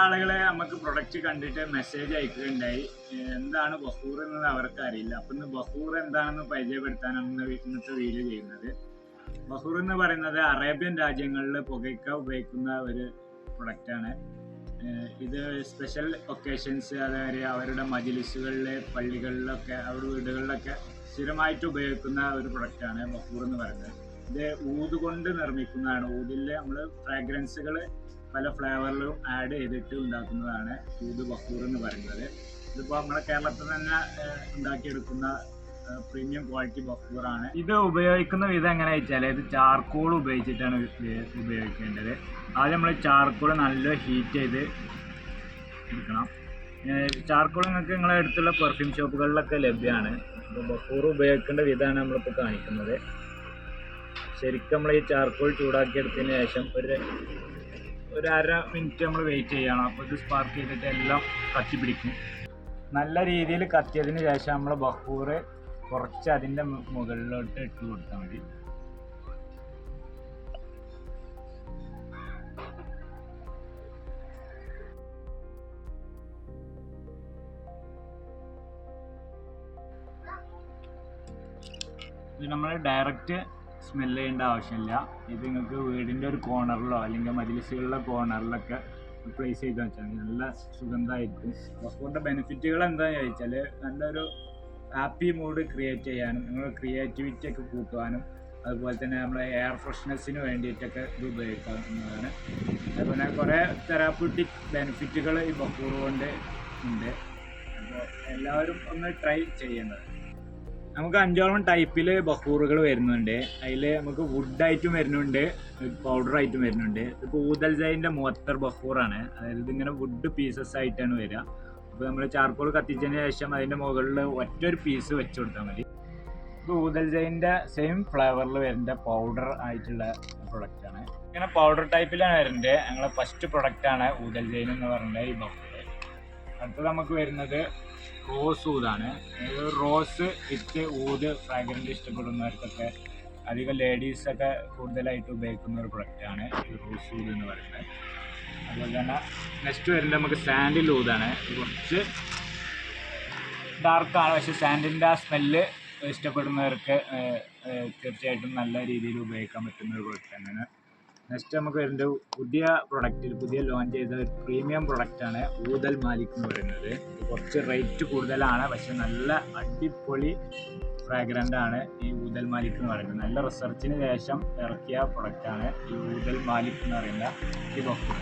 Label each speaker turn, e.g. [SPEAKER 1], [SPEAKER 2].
[SPEAKER 1] ആളുകളെ നമുക്ക് പ്രൊഡക്റ്റ് കണ്ടിട്ട് മെസ്സേജ് അയക്കുകയുണ്ടായി, എന്താണ് ബഹൂർ എന്നത് അവർക്ക് അറിയില്ല. അപ്പം ഇന്ന് ബഹൂർ എന്താണെന്ന് പരിചയപ്പെടുത്താനാണ് ഇന്നത്തെ വീഡിയോ ചെയ്യുന്നത്. ബഹൂർ എന്ന് പറയുന്നത് അറേബ്യൻ രാജ്യങ്ങളിൽ പുകയ്ക്കാൻ ഉപയോഗിക്കുന്ന ഒരു പ്രൊഡക്റ്റാണ്. ഇത് സ്പെഷ്യൽ ഒക്കേഷൻസ്, അതായത് അവരുടെ മജ്‌ലിസുകളിൽ, പള്ളികളിലൊക്കെ, അവരുടെ വീടുകളിലൊക്കെ സ്ഥിരമായിട്ട് ഉപയോഗിക്കുന്ന ഒരു പ്രൊഡക്റ്റാണ് ബഹൂർ എന്ന് പറയുന്നത്. ഇത് ഊത് കൊണ്ട് നിർമ്മിക്കുന്നതാണ്. ഊതിൽ നമ്മൾ ഫ്രാഗ്രൻസുകൾ പല ഫ്ലേവറിലും ആഡ് ചെയ്തിട്ട് ഉണ്ടാക്കുന്നതാണ് ഊത് ബഹൂർ എന്ന് പറയുന്നത്. ഇതിപ്പോൾ നമ്മുടെ കേരളത്തിൽ തന്നെ ഉണ്ടാക്കിയെടുക്കുന്ന പ്രീമിയം ക്വാളിറ്റി ബഹൂറാണ്. ഇത് ഉപയോഗിക്കുന്ന വിധം എങ്ങനെ വെച്ചാൽ, ഇത് ചാർക്കോൾ ഉപയോഗിച്ചിട്ടാണ് ഉപയോഗിക്കേണ്ടത്. ആദ്യം നമ്മൾ ചാർക്കോൾ നല്ല ഹീറ്റ് ചെയ്ത് എടുക്കണം. ചാർക്കോൾ നിങ്ങൾക്ക് നിങ്ങളുടെ അടുത്തുള്ള പെർഫ്യൂം ഷോപ്പുകളിലൊക്കെ ലഭ്യമാണ്. അപ്പോൾ ബഹൂർ ഉപയോഗിക്കേണ്ട വിധമാണ് നമ്മളിപ്പോൾ കാണിക്കുന്നത്. ശരിക്കും നമ്മൾ ഈ ചാർക്കോൾ ചൂടാക്കിയെടുത്തതിന് ശേഷം ഒരു അര മിനിറ്റ് നമ്മൾ വെയിറ്റ് ചെയ്യണം. അപ്പോൾ ഇത് സ്പാർക്ക് ചെയ്തിട്ട് എല്ലാം കത്തി പിടിക്കും. നല്ല രീതിയിൽ കത്തിയതിന് ശേഷം നമ്മൾ ബഹൂർ കുറച്ച് അതിൻ്റെ മുകളിലോട്ട് ഇട്ട് കൊടുത്താൽ മതി. ഇത് നമ്മൾ ഡയറക്റ്റ് സ്മെല്ല് ചെയ്യേണ്ട ആവശ്യമില്ല. ഇത് നിങ്ങൾക്ക് വീടിൻ്റെ ഒരു കോർണറിലോ അല്ലെങ്കിൽ മജ്‌ലിസുകളിലെ കോർണറിലൊക്കെ പ്ലേസ് ചെയ്ത് വെച്ചാൽ നല്ല സുഗന്ധമായിരിക്കും. ബഹൂറിൻ്റെ ബെനിഫിറ്റുകൾ എന്താണെന്ന് ചോദിച്ചാൽ, നല്ലൊരു ഹാപ്പി മൂഡ് ക്രിയേറ്റ് ചെയ്യാനും, നിങ്ങളുടെ ക്രിയേറ്റിവിറ്റി ഒക്കെ കൂട്ടുവാനും, അതുപോലെ തന്നെ നമ്മുടെ എയർ ഫ്രഷ്നെസ്സിന് വേണ്ടിയിട്ടൊക്കെ ഇത് ഉപയോഗിക്കാവുന്നതാണ്. അതുപോലെ കുറേ തെറാപ്യൂട്ടിക് ബെനിഫിറ്റുകൾ ഈ ബഹൂർ കൊണ്ട് ഉണ്ട്. അപ്പോൾ എല്ലാവരും ഒന്ന് ട്രൈ ചെയ്യേണ്ടത്. നമുക്ക് 5ഓളം ടൈപ്പിൽ ബഹൂറുകൾ വരുന്നുണ്ട്. അതിൽ നമുക്ക് വുഡായിട്ടും വരുന്നുണ്ട്, പൗഡറായിട്ടും വരുന്നുണ്ട്. ഇപ്പോൾ ഊദൽജൈൻ്റെ മുഅത്തർ ബഹൂറാണ്. അതായത് ഇതിങ്ങനെ വുഡ് പീസസ് ആയിട്ടാണ് വരിക. അപ്പോൾ നമ്മൾ ചാർക്കോൾ കത്തിച്ചതിന് ശേഷം അതിൻ്റെ മുകളിൽ ഒറ്റൊരു പീസ് വെച്ച് കൊടുത്താൽ മതി. ഇപ്പോൾ ഊദൽജൈൻ്റെ സെയിം ഫ്ലേവറിൽ വരുന്ന പൗഡർ ആയിട്ടുള്ള പ്രൊഡക്റ്റാണ്. ഇങ്ങനെ പൗഡർ ടൈപ്പിലാണ് വരുന്നത്. ഞങ്ങളെ ഫസ്റ്റ് പ്രൊഡക്റ്റാണ് ഊദൽജൈൻ എന്ന് പറയുന്നത് ഈ ബഹൂർ. അടുത്തത് നമുക്ക് വരുന്നത് റോസ് ഊതാണ്. റോസ് വിത്ത് ഊത് ഫ്രാഗ്രൻസ് ഇഷ്ടപ്പെടുന്നവർക്കൊക്കെ, അധികം ലേഡീസൊക്കെ കൂടുതലായിട്ട് ഉപയോഗിക്കുന്ന ഒരു പ്രൊഡക്റ്റാണ് ഈ റോസ് ഊത് എന്ന് പറയുന്നത്. അതുപോലെ തന്നെ നെക്സ്റ്റ് വരുന്നത് നമുക്ക് സാൻഡിൽ ഊതാണ്. കുറച്ച് ഡാർക്കാണ്, പക്ഷേ സാൻഡിൻ്റെ ആ സ്മെല്ല് ഇഷ്ടപ്പെടുന്നവർക്ക് തീർച്ചയായിട്ടും നല്ല രീതിയിൽ ഉപയോഗിക്കാൻ പറ്റുന്ന ഒരു പ്രൊഡക്റ്റ് തന്നെയാണ്. നെക്സ്റ്റ് നമുക്ക് വരുന്നത് പുതിയ ലോഞ്ച് ചെയ്ത ഒരു പ്രീമിയം പ്രൊഡക്റ്റാണ് ഊദൽ മാലിക് എന്ന് പറയുന്നത്. കുറച്ച് റേറ്റ് കൂടുതലാണ്, പക്ഷെ നല്ല അടിപൊളി ഫ്രാഗ്രൻ്റ് ആണ് ഈ ഊദൽ മാലിക് എന്ന് പറയുന്നത്. നല്ല റിസർച്ചിന് ശേഷം ഇറക്കിയ പ്രൊഡക്റ്റാണ് ഈ ഊദൽ മാലിക് എന്ന് പറയുന്ന ഈ ബഹൂർ.